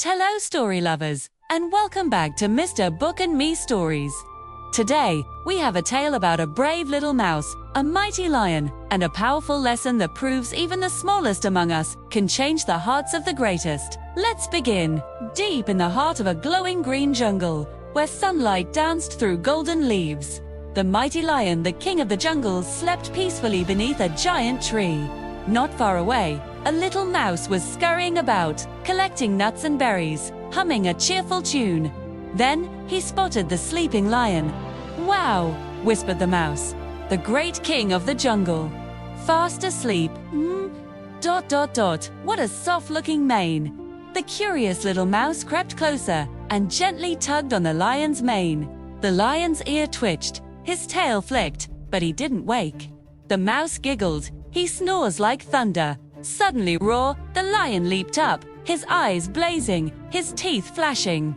Hello, story lovers, and welcome back to Mr. Book and Me Stories. Today, we have a tale about a brave little mouse, a mighty lion, and a powerful lesson that proves even the smallest among us can change the hearts of the greatest. Let's begin. Deep in the heart of a glowing green jungle, where sunlight danced through golden leaves, the mighty lion, the king of the jungle, slept peacefully beneath a giant tree. Not far away, a little mouse was scurrying about, collecting nuts and berries, humming a cheerful tune. Then he spotted the sleeping lion. "Wow," whispered the mouse, "the great king of the jungle. Fast asleep. What a soft-looking mane." The curious little mouse crept closer and gently tugged on the lion's mane. The lion's ear twitched, his tail flicked, but he didn't wake. The mouse giggled. "He snores like thunder." Suddenly roar, the lion leaped up, his eyes blazing, his teeth flashing.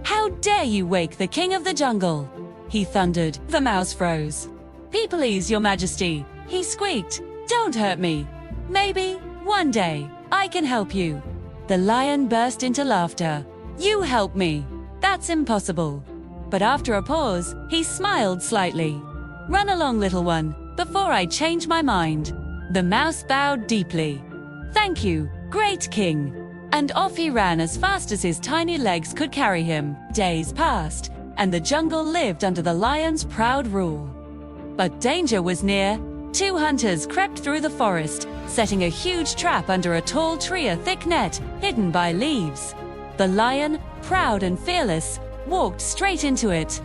"How dare you wake the king of the jungle?" he thundered. The mouse froze. "Please, your majesty," he squeaked. "Don't hurt me. Maybe, one day, I can help you." The lion burst into laughter. "You help me? That's impossible." But after a pause, he smiled slightly. "Run along, little one, before I change my mind." The mouse bowed deeply. "Thank you, great king." And off he ran as fast as his tiny legs could carry him. Days passed, and the jungle lived under the lion's proud rule. But danger was near. Two hunters crept through the forest, setting a huge trap under a tall tree, a thick net hidden by leaves. The lion, proud and fearless, walked straight into it.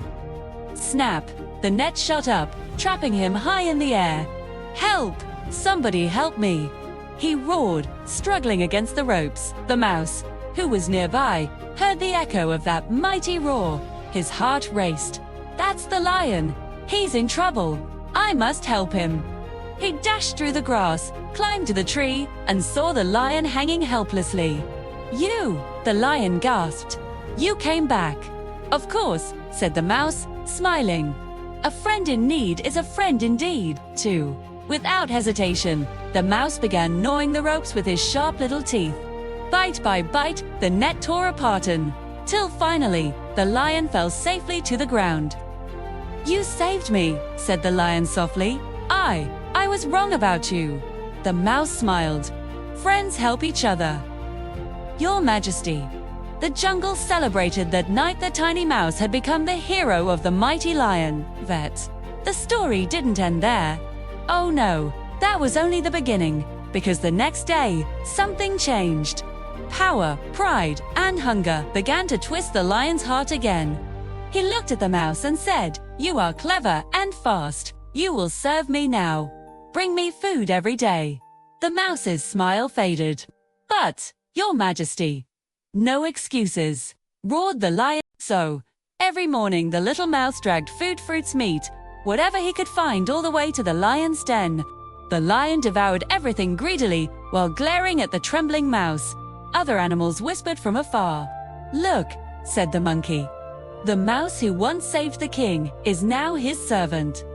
Snap! The net shot up, trapping him high in the air. "Help! Somebody help me!" he roared, struggling against the ropes. The mouse, who was nearby, heard the echo of that mighty roar. His heart raced. "That's the lion! He's in trouble! I must help him!" He dashed through the grass, climbed to the tree, and saw the lion hanging helplessly. "You!" the lion gasped. "You came back." "Of course," said the mouse, smiling. "A friend in need is a friend indeed, too." Without hesitation, the mouse began gnawing the ropes with his sharp little teeth. Bite by bite, the net tore apart till finally, the lion fell safely to the ground. "You saved me," said the lion softly. I was wrong about you." The mouse smiled. "Friends help each other." "Your Majesty." The jungle celebrated that night. The tiny mouse had become the hero of the mighty lion. The story didn't end there. Oh no, that was only the beginning, because the next day, something changed. Power, pride, and hunger began to twist the lion's heart again. He looked at the mouse and said, "You are clever and fast. You will serve me now. Bring me food every day." The mouse's smile faded. "But, Your Majesty." "No excuses," roared the lion. So, every morning the little mouse dragged food, fruits, meat, whatever he could find, all the way to the lion's den. The lion devoured everything greedily while glaring at the trembling mouse. Other animals whispered from afar. "Look," said the monkey. "The mouse who once saved the king is now his servant."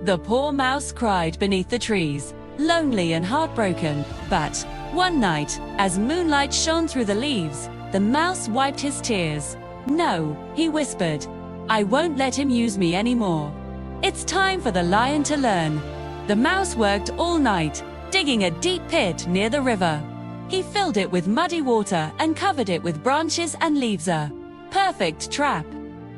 The poor mouse cried beneath the trees, lonely and heartbroken. But one night, as moonlight shone through the leaves, the mouse wiped his tears. "No," he whispered, "I won't let him use me anymore. It's time for the lion to learn." The mouse worked all night, digging a deep pit near the river. He filled it with muddy water and covered it with branches and leaves. A perfect trap.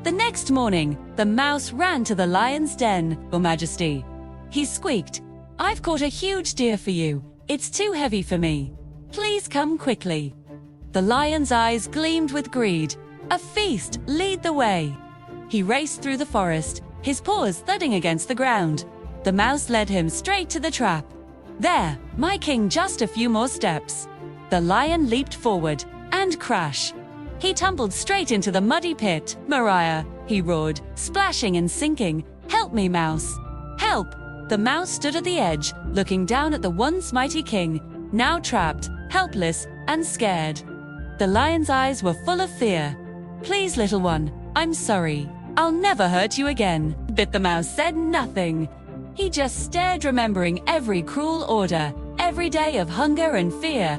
The next morning, the mouse ran to the lion's den. "Your Majesty," he squeaked, "I've caught a huge deer for you. It's too heavy for me. Please come quickly." The lion's eyes gleamed with greed. "A feast, lead the way." He raced through the forest, his paws thudding against the ground. The mouse led him straight to the trap. "There, my king, just a few more steps." The lion leaped forward, and crash! He tumbled straight into the muddy pit. "Mariah," he roared, splashing and sinking. "Help me, mouse. Help!" The mouse stood at the edge, looking down at the once mighty king, now trapped, helpless, and scared. The lion's eyes were full of fear. "Please, little one, I'm sorry. I'll never hurt you again." But the mouse said nothing. He just stared, remembering every cruel order, every day of hunger and fear.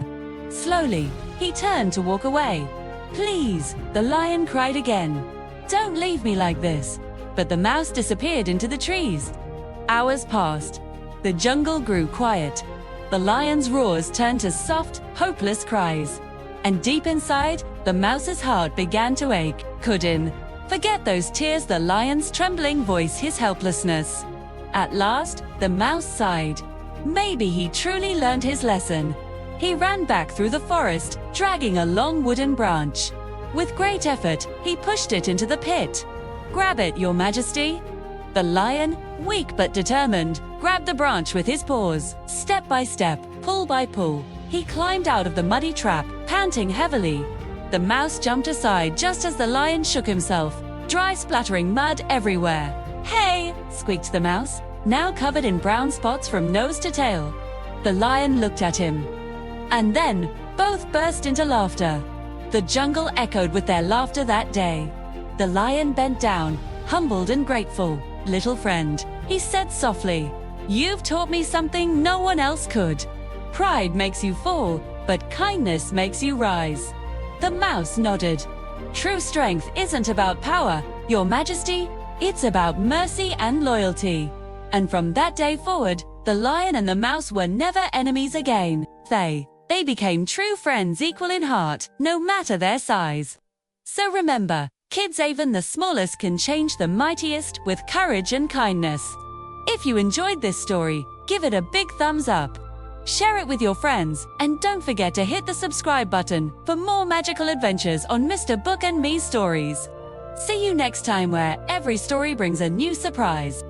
Slowly, he turned to walk away. "Please," the lion cried again. "Don't leave me like this." But the mouse disappeared into the trees. Hours passed. The jungle grew quiet. The lion's roars turned to soft, hopeless cries. And deep inside, the mouse's heart began to ache. Couldn't forget those tears, the lion's trembling voice, his helplessness. At last, the mouse sighed. Maybe he truly learned his lesson. He ran back through the forest, dragging a long wooden branch. With great effort, he pushed it into the pit. "Grab it, Your Majesty." The lion, weak but determined, grabbed the branch with his paws. Step by step, pull by pull, he climbed out of the muddy trap, panting heavily. The mouse jumped aside just as the lion shook himself, dry splattering mud everywhere. "Hey!" squeaked the mouse, now covered in brown spots from nose to tail. The lion looked at him. And then, both burst into laughter. The jungle echoed with their laughter that day. The lion bent down, humbled and grateful. "Little friend," he said softly, "you've taught me something no one else could. Pride makes you fall, but kindness makes you rise." The mouse nodded. "True strength isn't about power, Your Majesty. It's about mercy and loyalty." And from that day forward, the lion and the mouse were never enemies again. They became true friends, equal in heart, no matter their size. So remember, kids, even the smallest can change the mightiest with courage and kindness. If you enjoyed this story, give it a big thumbs up. Share it with your friends, and don't forget to hit the subscribe button for more magical adventures on Mr. Book and Me stories. See you next time, where every story brings a new surprise.